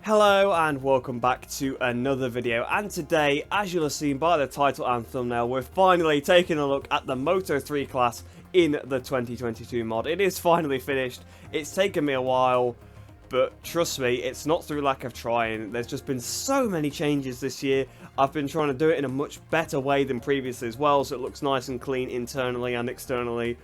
Hello and welcome back to another video, and today, as you'll have seen by the title and thumbnail, we're finally taking a look at the Moto3 class in the 2022 mod. It is finally finished. It's taken me a while, but trust me, it's not through lack of trying. There's just been so many changes this year. I've been trying to do it in a much better way than previously as well, so it looks nice and clean internally and externally.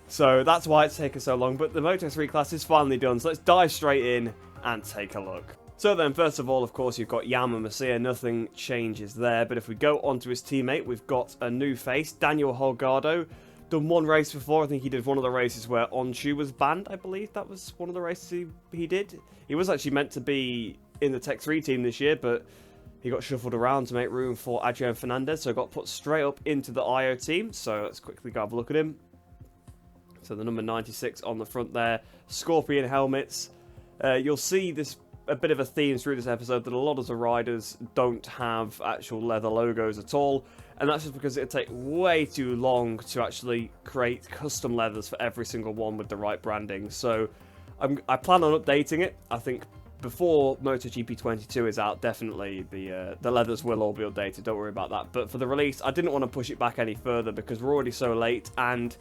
So that's why it's taken so long, but the Moto3 class is finally done, so let's dive straight in and take a look. So then, first of all, of course, you've got Yama Masia, nothing changes there, but if we go onto his teammate, we've got a new face, Daniel Holgado. Done one race before. I think he did one of the races where Onshu was banned, I believe that was one of the races he did. He was actually meant to be in the Tech 3 team this year, but he got shuffled around to make room for Adrian Fernandez, so got put straight up into the IO team. So let's quickly go have a look at him. So the number 96 on the front there, Scorpion helmets. You'll see this a bit of a theme through this episode that a lot of the riders don't have actual leather logos at all, and that's just because it'd take way too long to actually create custom leathers for every single one with the right branding. So I plan on updating it. I think before MotoGP 22 is out, definitely the leathers will all be updated, don't worry about that. But for the release, I didn't want to push it back any further because we're already so late, and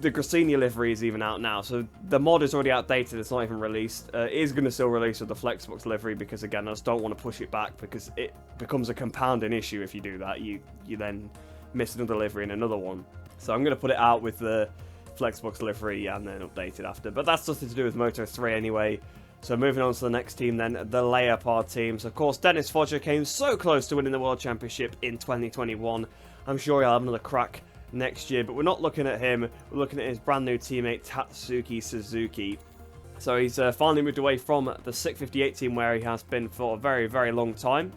the Grassini livery is even out now, so the mod is already outdated, it's not even released. It is going to still release with the Flexbox livery because, again, I just don't want to push it back because it becomes a compounding issue if you do that. You then miss another livery and another one. So I'm going to put it out with the Flexbox livery and then update it after. But that's nothing to do with Moto3 anyway. So moving on to the next team then, the Leopard team. So of course, Dennis Foggia came so close to winning the World Championship in 2021. I'm sure he'll have another crack next year, but we're not looking at him. We're looking at his brand new teammate Tatsuki Suzuki. So he's finally moved away from the 658 team where he has been for a very, very long time.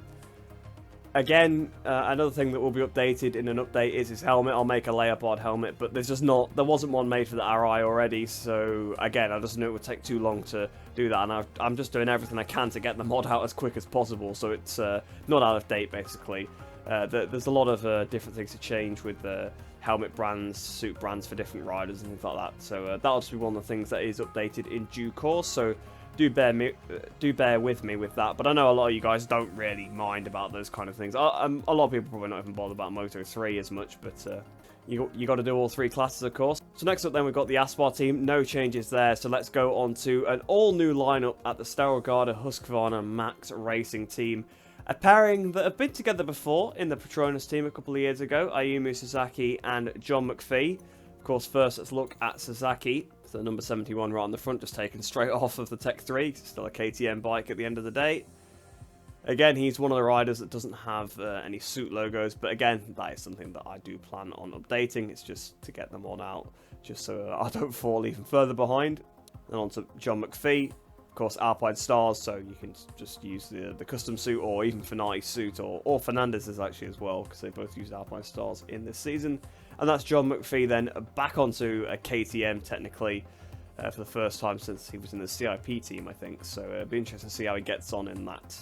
Again, another thing that will be updated in an update is his helmet. I'll make a Leopard helmet, but there wasn't one made for the RI already, so again, I just knew it would take too long to do that, and I'm just doing everything I can to get the mod out as quick as possible, so it's not out of date, basically. There's a lot of different things to change with the helmet brands, suit brands for different riders and things like that. So that'll just be one of the things that is updated in due course. So do bear with me with that. But I know a lot of you guys don't really mind about those kind of things. A lot of people probably not even bother about Moto 3 as much, but you got to do all three classes, of course. So next up then we've got the Asphalt Team. No changes there. So let's go on to an all-new lineup at the Starogada Husqvarna Max Racing Team. A pairing that have been together before in the Petronas team a couple of years ago, Ayumu Sasaki and John McPhee. Of course, first let's look at Sasaki. So number 71 right on the front, just taken straight off of the Tech 3. It's still a KTM bike at the end of the day. Again, he's one of the riders that doesn't have any suit logos, but again, that is something that I do plan on updating. It's just to get them on out, just so I don't fall even further behind. And on to John McPhee. Of course, Alpine Stars, so you can just use the custom suit or even Fenati's suit, or Fernandez's actually as well, because they both use Alpine Stars in this season. And that's John McPhee then back onto a KTM technically for the first time since he was in the CIP team, I think. So it'll be interesting to see how he gets on in that.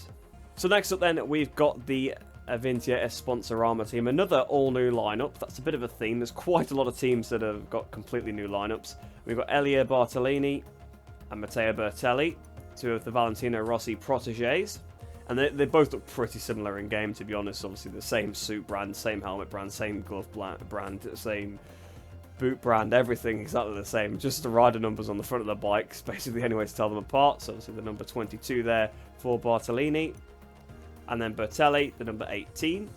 So next up then, we've got the Avintia Esponsorama team, another all-new lineup. That's a bit of a theme. There's quite a lot of teams that have got completely new lineups. We've got Elia Bartolini and Matteo Bertelli, two of the Valentino Rossi proteges. And they both look pretty similar in game, to be honest. Obviously, the same suit brand, same helmet brand, same glove brand, same boot brand, everything exactly the same. Just the rider numbers on the front of the bikes, basically the only way to tell them apart. So obviously the number 22 there for Bartolini. And then Bertelli, the number 18.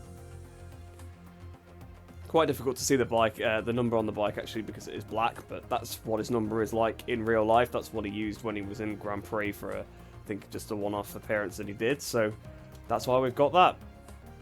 Quite difficult to see the bike, the number on the bike actually, because it is black, but that's what his number is like in real life. That's what he used when he was in Grand Prix for I think just a one-off appearance that he did, so that's why we've got that.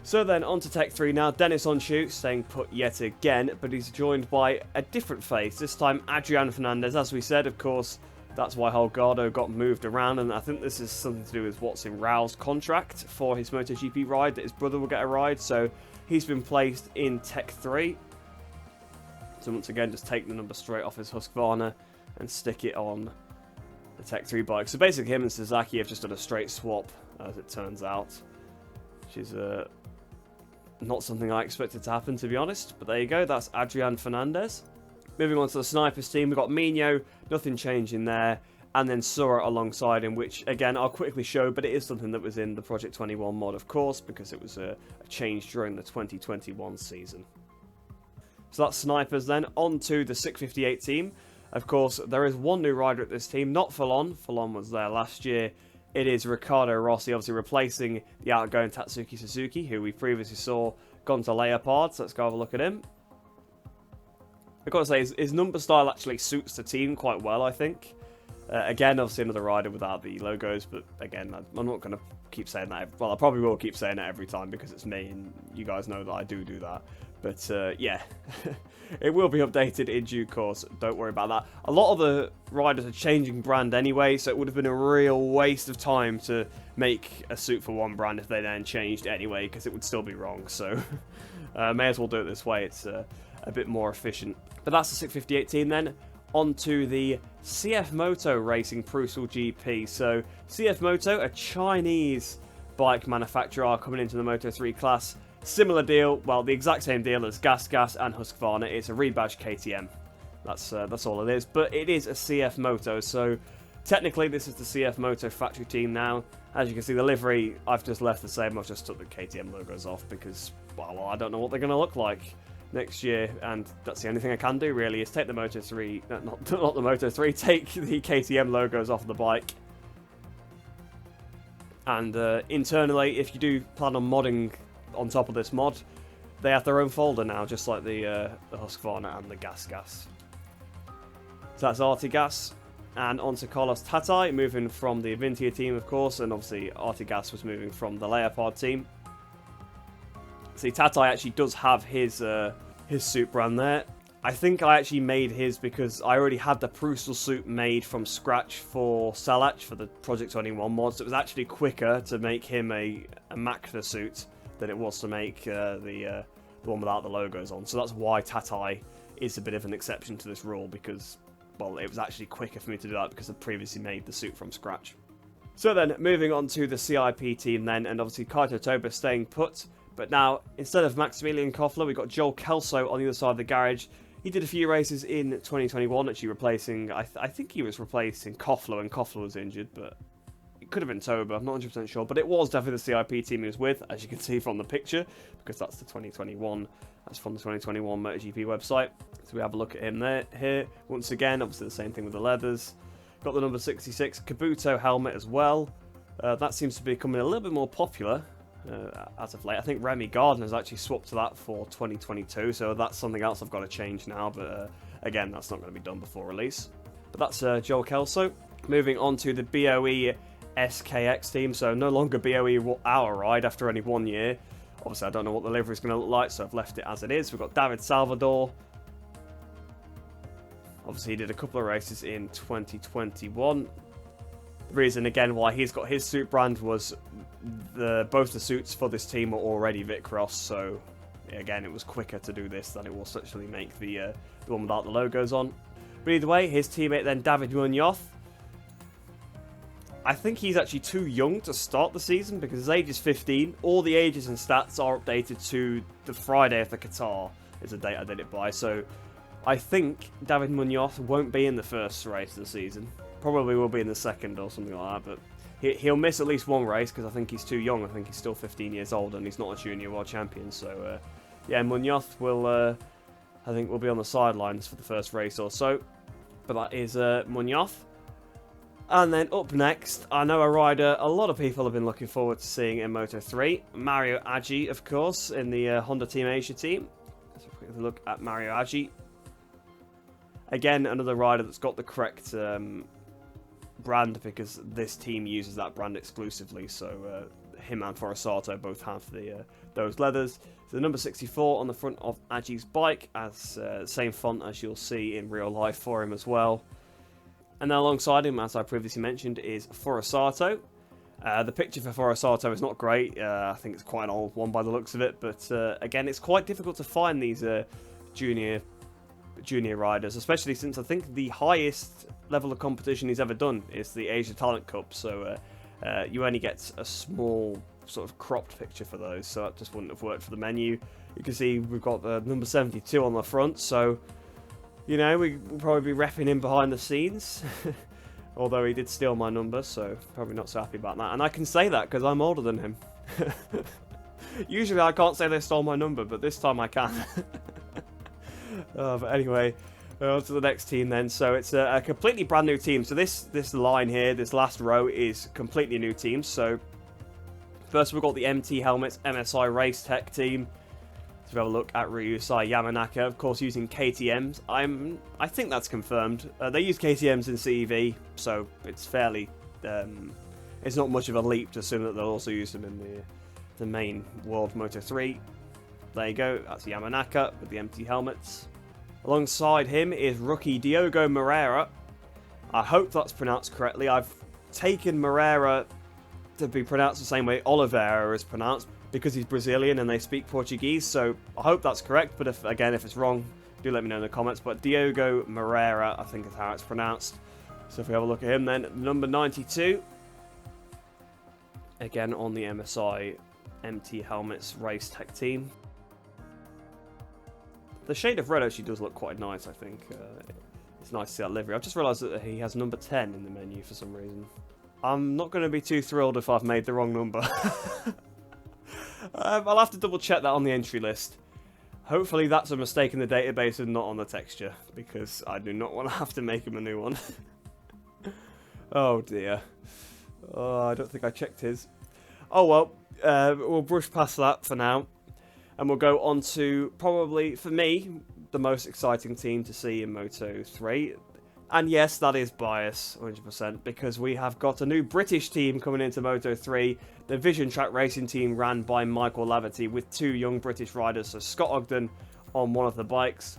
So then on to Tech 3 now. Dennis Onshu staying put yet again, but he's joined by a different face, this time Adrian Fernandez. As we said, of course, that's why Holgado got moved around, and I think this is something to do with what's in Raul's contract for his MotoGP ride, that his brother will get a ride, so he's been placed in Tech 3. So once again, just take the number straight off his Husqvarna and stick it on the Tech 3 bike. So basically him and Sasaki have just done a straight swap, as it turns out. Which is not something I expected to happen, to be honest. But there you go, that's Adrian Fernandez. Moving on to the Snipers team, we've got Mino, nothing changing there. and then Sura alongside him, which again I'll quickly show, but it is something that was in the Project 21 mod, of course, because it was a change during the 2021 season. So that's Snipers then. On to the 658 team. Of course, there is one new rider at this team, not Fallon. Fallon was there last year. It is Ricardo Rossi, obviously replacing the outgoing Tatsuki Suzuki, who we previously saw gone to Leopard, so let's go have a look at him. I've got to say, his number style actually suits the team quite well, I think. Again, obviously another rider without the logos, but again, I'm not going to keep saying that. Well, I probably will keep saying it every time because it's me, and you guys know that I do that. But yeah, it will be updated in due course. Don't worry about that. A lot of the riders are changing brand anyway, so it would have been a real waste of time to make a suit for one brand if they then changed anyway, because it would still be wrong. So may as well do it this way. It's a bit more efficient. But that's the 658 team then. On to the CF Moto Racing Prusel GP. So CF Moto, a Chinese bike manufacturer, are coming into the Moto3 class. Similar deal, well, the exact same deal as Gas and Husqvarna. It's a rebadged KTM. That's all it is. But it is a CF Moto, so technically this is the CF Moto factory team now. As you can see, the livery, I've just left the same. I've just took the KTM logos off because, well, I don't know what they're going to look like next year, and that's the only thing I can do really, is take the Moto3, not the Moto3, take the KTM logos off the bike. And internally, if you do plan on modding on top of this mod, they have their own folder now, just like the Husqvarna and the Gas. So that's Artigas, and on to Carlos Tata, moving from the Avintia team, of course, and obviously Artigas was moving from the Leopard team. See, Tata actually does have his suit brand there. I think I actually made his because I already had the Prusel suit made from scratch for Salach for the Project 21 mod, so it was actually quicker to make him a Makna suit than it was to make the one without the logos on. So that's why Tata is a bit of an exception to this rule, because, well, it was actually quicker for me to do that because I previously made the suit from scratch. So then, moving on to the CIP team then, and obviously Kaito Toba staying put. But now, instead of Maximilian Koffler, we've got Joel Kelso on the other side of the garage. He did a few races in 2021, actually replacing, I think he was replacing Koffler when Koffler was injured, but it could have been Toba, I'm not 100% sure. But it was definitely the CIP team he was with, as you can see from the picture, because that's the 2021, that's from the 2021 MotoGP website. So we have a look at him here. Once again, obviously the same thing with the leathers. Got the number 66 Kabuto helmet as well. That seems to be becoming a little bit more popular. As of late, I think Remy Gardner's actually swapped to that for 2022, so that's something else I've got to change now, but again, that's not going to be done before release. But that's Joel Kelso. Moving on to the Boe Skx team, so no longer Boe our ride after only 1 year. Obviously, I don't know what the livery is going to look like, so I've left it as it is. We've got David Salvador. Obviously, he did a couple of races in 2021. The reason, again, why he's got his suit brand was both the suits for this team were already Vicross, so again, it was quicker to do this than it was to actually make the one without the logos on. But either way, his teammate then, David Munoz. I think he's actually too young to start the season because his age is 15. All the ages and stats are updated to the Friday of the Qatar is the date I did it by, so I think David Munoz won't be in the first race of the season. Probably will be in the second or something like that, but he'll miss at least one race because I think he's too young. I think he's still 15 years old and he's not a junior world champion. So yeah, Munoz will, I think, will be on the sidelines for the first race or so. But that is Munoz. And then up next, I know a rider a lot of people have been looking forward to seeing in Moto3. Mario Aggi, of course, in the Honda Team Asia team. Let's have a quick look at Mario Aggi. Again, another rider that's got the correct brand because this team uses that brand exclusively, so him and Foressato both have those leathers. So the number 64 on the front of Aggi's bike, as same font as you'll see in real life for him as well. And then alongside him, as I previously mentioned, is Foressato. The picture for Foressato is not great. I think it's quite an old one by the looks of it, but again, it's quite difficult to find these junior riders, especially since I think the highest level of competition he's ever done is the Asia Talent Cup, so you only get a small sort of cropped picture for those, so that just wouldn't have worked for the menu. You can see we've got the number 72 on the front, so you know, we'll probably be repping him behind the scenes. Although he did steal my number, so probably not so happy about that. And I can say that because I'm older than him. Usually I can't say they stole my number, but this time I can. But anyway, on to the next team then. So it's a completely brand new team. So this line here, this last row, is completely new teams. So first we've got the MT Helmets MSI Race Tech team. So we have a look at Ryusai Yamanaka, of course using KTMs. I think that's confirmed. They use KTMs in CEV, so it's fairly... it's not much of a leap to assume that they'll also use them in the main World Moto 3. There you go, that's Yamanaka with the MT helmets. Alongside him is rookie Diogo Moreira. I hope that's pronounced correctly. I've taken Moreira to be pronounced the same way Oliveira is pronounced because he's Brazilian and they speak Portuguese, so I hope that's correct, but if it's wrong, do let me know in the comments. But Diogo Moreira, I think is how it's pronounced. So if we have a look at him then, number 92. Again on the MSI MT Helmets Race Tech team. The shade of red actually does look quite nice, I think. It's nice to see that livery. I've just realised that he has number 10 in the menu for some reason. I'm not going to be too thrilled if I've made the wrong number. I'll have to double check that on the entry list. Hopefully that's a mistake in the database and not on the texture, because I do not want to have to make him a new one. Oh dear. Oh, I don't think I checked his. Oh well, we'll brush past that for now. And we'll go on to, probably, for me, the most exciting team to see in Moto 3. And yes, that is bias, 100%, because we have got a new British team coming into Moto 3. The Vision Track Racing team ran by Michael Laverty with two young British riders. So Scott Ogden on one of the bikes.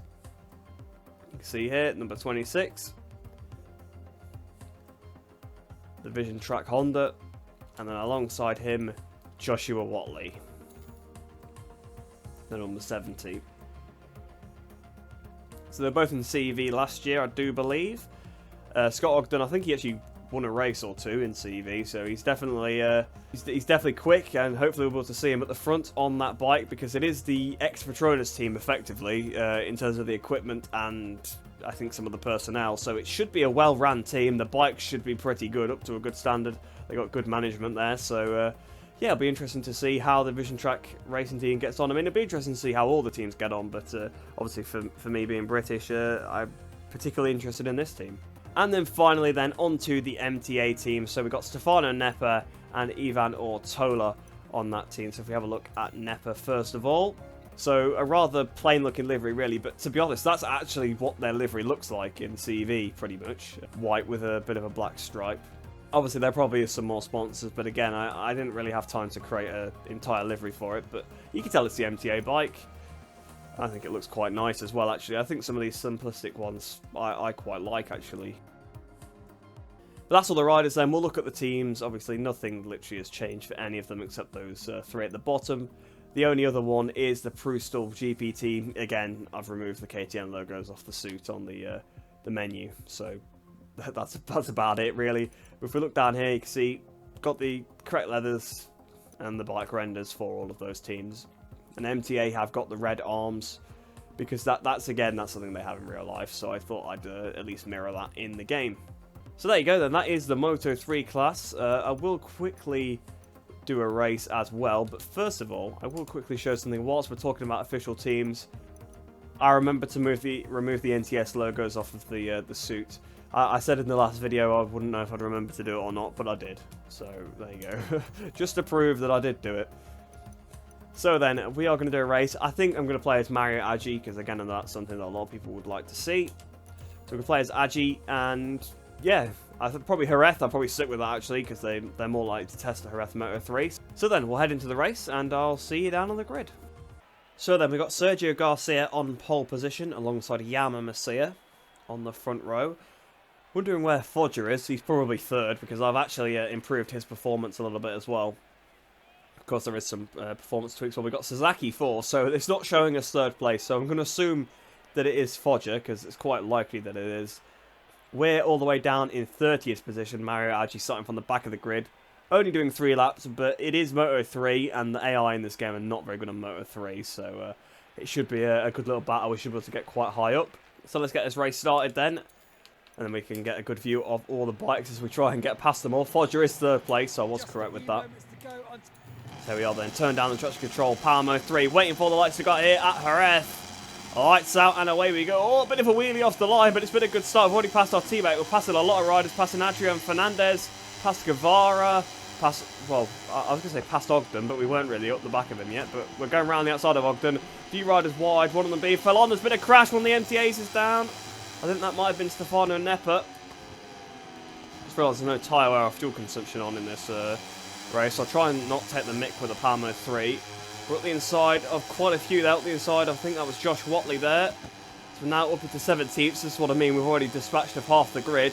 You can see here, number 26. The Vision Track Honda. And then alongside him, Joshua Watley. The number 70. So they're both in CEV last year, I do believe. Scott Ogden, I think he actually won a race or two in CEV, so he's definitely he's definitely quick, and hopefully we'll be able to see him at the front on that bike, because it is the ex-Petronas team, effectively, in terms of the equipment and I think some of the personnel. So it should be a well-ran team. The bikes should be pretty good, up to a good standard. They got good management there, so yeah, it'll be interesting to see how the Vision Track Racing team gets on. I mean, it'll be interesting to see how all the teams get on, but obviously for me being British, I'm particularly interested in this team. And then finally then, onto the MTA team. So we've got Stefano Nepa and Ivan Ortola on that team. So if we have a look at Nepa first of all. So a rather plain looking livery really, but to be honest, that's actually what their livery looks like in CV pretty much. White with a bit of a black stripe. Obviously, there probably is some more sponsors, but again, I didn't really have time to create an entire livery for it, but you can tell it's the MTA bike. I think it looks quite nice as well, actually. I think some of these simplistic ones I quite like, actually. But that's all the riders then. We'll look at the teams. Obviously, nothing literally has changed for any of them except those three at the bottom. The only other one is the Prustal GP team. Again, I've removed the KTM logos off the suit on the menu, so that's about it, really. But if we look down here, you can see got the correct leathers and the bike renders for all of those teams. And MTA have got the red arms, because that's something they have in real life, so I thought I'd at least mirror that in the game. So there you go then, that is the Moto 3 class. I will quickly do a race as well, but first of all, I will quickly show something. Whilst we're talking about official teams, I remember to remove the NTS logos off of the suit. I said in the last video I wouldn't know if I'd remember to do it or not, but I did. So there you go. Just to prove that I did do it. So then, we are going to do a race. I think I'm going to play as Mario Agi, because again, that's something that a lot of people would like to see. So we're going to play as Agi, and yeah, I think probably Jerez. I'll probably stick with that actually, because they're more likely to test the Jerez Moto 3. So then, we'll head into the race, and I'll see you down on the grid. So then, we've got Sergio Garcia on pole position, alongside Yama Masia on the front row. Wondering where Fogger is. He's probably third, because I've actually improved his performance a little bit as well. Of course, there is some performance tweaks. Well, we've got Sasaki 4, so it's not showing us third place. So I'm going to assume that it is Fogger, because it's quite likely that it is. We're all the way down in 30th position. Mario Agi starting from the back of the grid. Only doing 3 laps, but it is Moto 3, and the AI in this game are not very good on Moto 3. So it should be a good little battle. We should be able to get quite high up. So let's get this race started then. And then we can get a good view of all the bikes as we try and get past them all. Foggia is third place, so I was correct with that. There we are then. Turn down the traction control. Power mode 3. Waiting for the lights to go here at Jerez. Lights out and away we go. Oh, a bit of a wheelie off the line, but it's been a good start. We've already passed our teammate. We're passing a lot of riders. Passing Adrian Fernandez. Past Guevara. Past, well, I was going to say past Ogden, but we weren't really up the back of him yet. But we're going around the outside of Ogden. A few riders wide. One of them being fell on. There's been a crash. One of the MTAs is down. I think that might have been Stefano Nepper. Just realised there's no tyre wear or fuel consumption on in this race. I'll try and not take the mick with the Power Mode 3. We're up the inside of quite a few there. Up the inside, I think that was Josh Watley there. So we're now up into 17th. This is what I mean. We've already dispatched of half the grid.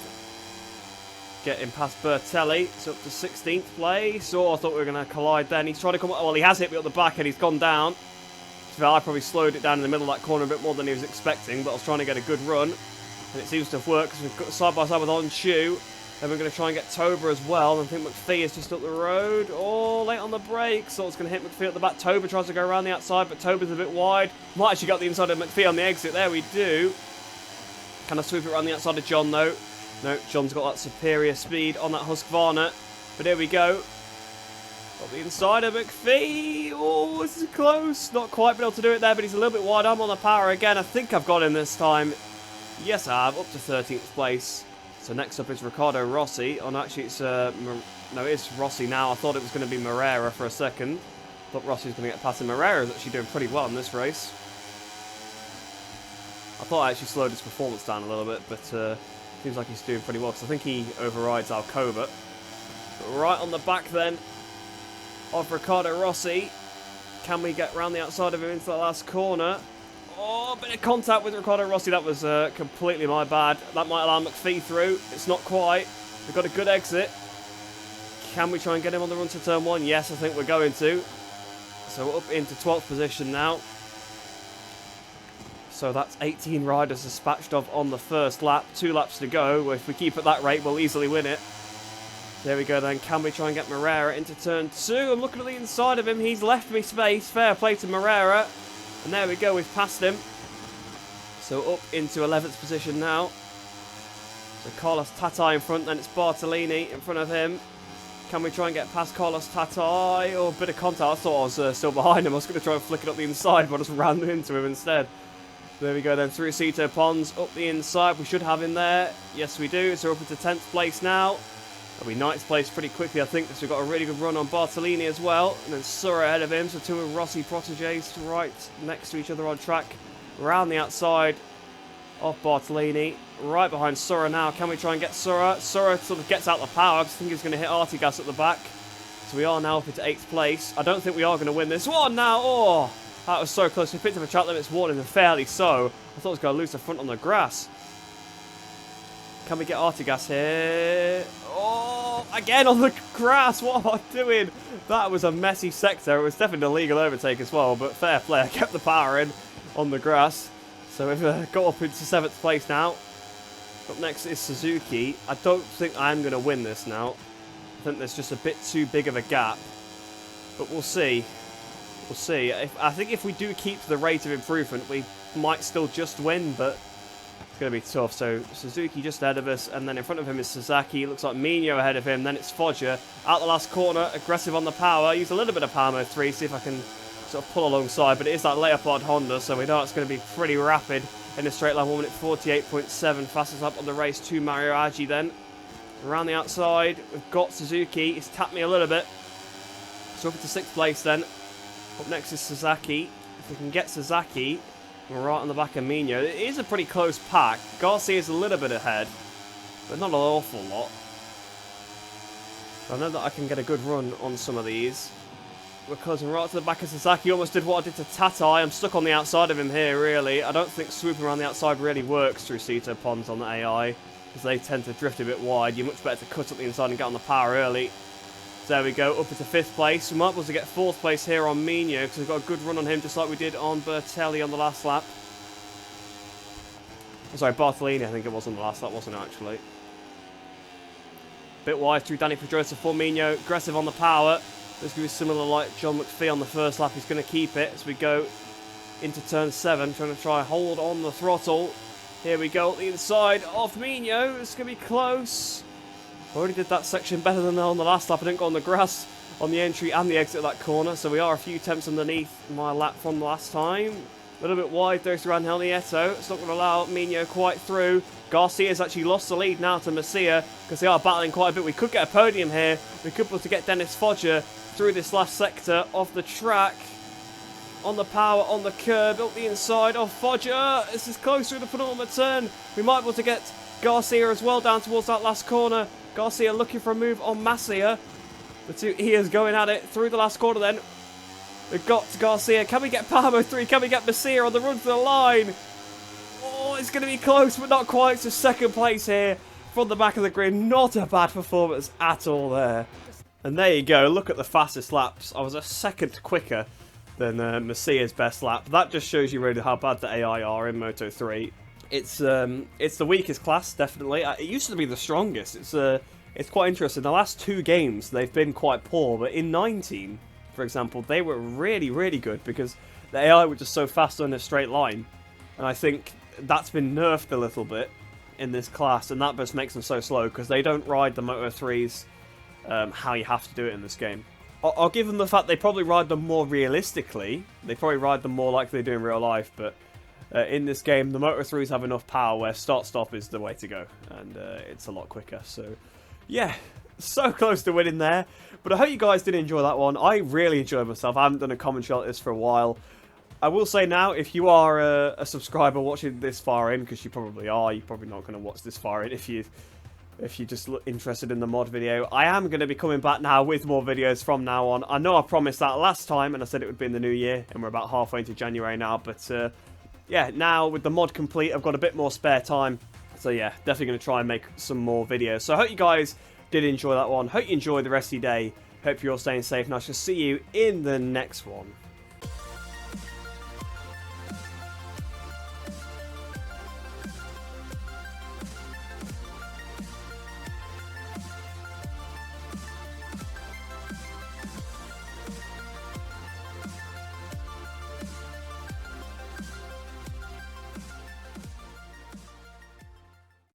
Getting past Bertelli. It's up to 16th place. Oh, I thought we were going to collide then. He's trying to come up. Well, he has hit me up the back and he's gone down. So I probably slowed it down in the middle of that corner a bit more than he was expecting. But I was trying to get a good run. And it seems to have worked because we've got side by side with Onshu. Then we're going to try and get Toba as well. And I think McPhee is just up the road. Oh, late on the brakes. So it's going to hit McPhee at the back. Toba tries to go around the outside, but Toba's a bit wide. Might actually got the inside of McPhee on the exit. There we do. Can I sweep it around the outside of John, though? No, John's got that superior speed on that Husqvarna. But here we go. Got the inside of McPhee. Oh, this is close. Not quite been able to do it there, but he's a little bit wide. I'm on the power again. I think I've got him this time. Yes, I have. Up to 13th place. So next up is Ricardo Rossi. Oh, no, actually, it's no, it's Rossi now. I thought it was going to be Moreira for a second. Thought Rossi was going to get past him. Moreira is actually doing pretty well in this race. I thought I actually slowed his performance down a little bit, but seems like he's doing pretty well because I think he overrides Alcoba. But right on the back then of Ricardo Rossi. Can we get round the outside of him into the last corner? Oh, a bit of contact with Ricardo Rossi. That was completely my bad. That might allow McPhee through. It's not quite. We've got a good exit. Can we try and get him on the run to turn 1? Yes, I think we're going to. So we're up into 12th position now. So that's 18 riders dispatched of on the first lap. 2 laps to go. If we keep at that rate, we'll easily win it. There we go then. Can we try and get Moreira into turn 2? I'm looking at the inside of him. He's left me space. Fair play to Moreira. And there we go, we've passed him. So up into 11th position now. So Carlos Tata in front, then it's Bartolini in front of him. Can we try and get past Carlos Tata? Oh, a bit of contact. I thought I was still behind him. I was going to try and flick it up the inside, but I just ran into him instead. There we go then, through Cito Pons, up the inside. We should have him there. Yes, we do. So we're up into 10th place now. That'll be 9th place pretty quickly, I think, because we've got a really good run on Bartolini as well. And then Sura ahead of him, so 2 of Rossi proteges right next to each other on track. Around the outside of Bartolini, right behind Sura now. Can we try and get Sura? Sura sort of gets out the power, because I think he's going to hit Artigas at the back. So we are now up into 8th place. I don't think we are going to win this one now. Oh, that was so close. We picked up a track limits warning, and fairly so. I thought I was going to lose the front on the grass. Can we get Artigas here? Oh, again on the grass. What am I doing? That was a messy sector. It was definitely a legal overtake as well, but fair play. I kept the power in on the grass. So we've got up into 7th place now. Up next is Suzuki. I don't think I'm going to win this now. I think there's just a bit too big of a gap. But we'll see. We'll see. I think if we do keep the rate of improvement, we might still just win, but it's going to be tough. So Suzuki just ahead of us, and then in front of him is Sasaki. Looks like Mino ahead of him. Then it's Foggia out the last corner, aggressive on the power. Use a little bit of power mode 3, see if I can sort of pull alongside. But it is that Leopard Honda, so we know it's going to be pretty rapid in a straight line. 1 minute 48.7, fastest lap on the race to Mario Aggi. Then around the outside, we've got Suzuki. He's tapped me a little bit, so up into 6th place. Then up next is Sasaki. If we can get Sasaki, we're right on the back of Mino. It is a pretty close pack. Garcia's a little bit ahead, but not an awful lot. I know that I can get a good run on some of these. We're closing right to the back of Sasaki. Almost did what I did to Tata. I'm stuck on the outside of him here, really. I don't think swooping around the outside really works through Cito Pons on the AI, because they tend to drift a bit wide. You're much better to cut up the inside and get on the power early. So there we go, up into 5th place. We might be able to get 4th place here on Mino, because we've got a good run on him, just like we did on Bertelli on the last lap. Sorry, Bartolini, I think it was on the last lap, wasn't it, actually? Bit wide through Danny Pedrosa for Mino. Aggressive on the power. This going to be similar like John McPhee on the first lap. He's going to keep it as we go into turn 7. Trying to hold on the throttle. Here we go, the inside of Mino. It's going to be close. Already did that section better than on the last lap. I didn't go on the grass on the entry and the exit of that corner, so we are a few tenths underneath my lap from the last time. A little bit wide though through Angel Nieto. It's not going to allow Mino quite through. Garcia's actually lost the lead now to Masia because they are battling quite a bit. We could get a podium here. We could be able to get Dennis Foggia through this last sector of the track. On the power, on the curb, up the inside of Foggia. This is close through the penultimate turn. We might be able to get Garcia as well down towards that last corner. Garcia looking for a move on Masia. The two Ias going at it through the last corner then. We've got Garcia. Can we get Palmo 3? Can we get Masia on the run to the line? Oh, it's going to be close, but not quite. It's second place here from the back of the grid. Not a bad performance at all there. And there you go. Look at the fastest laps. I was a second quicker than Masia's best lap. That just shows you really how bad the AI are in Moto 3. It's the weakest class, definitely. It used to be the strongest. It's quite interesting. The last two games, they've been quite poor, but in 19, for example, they were really, really good because the AI were just so fast on a straight line. And I think that's been nerfed a little bit in this class, and that just makes them so slow because they don't ride the Moto 3s how you have to do it in this game. I'll give them the fact they probably ride them more realistically. They probably ride them more like they do in real life, but in this game, the Moto 3s have enough power where start-stop is the way to go, and it's a lot quicker. So, yeah, so close to winning there. But I hope you guys did enjoy that one. I really enjoyed myself. I haven't done a commentary like this for a while. I will say now, if you are a subscriber watching this far in, because you probably are, you're probably not going to watch this far in if you're just interested in the mod video. I am going to be coming back now with more videos from now on. I know I promised that last time, and I said it would be in the new year, and we're about halfway into January now, but yeah, now with the mod complete, I've got a bit more spare time. So yeah, definitely going to try and make some more videos. So I hope you guys did enjoy that one. Hope you enjoy the rest of your day. Hope you're all staying safe, and I shall see you in the next one.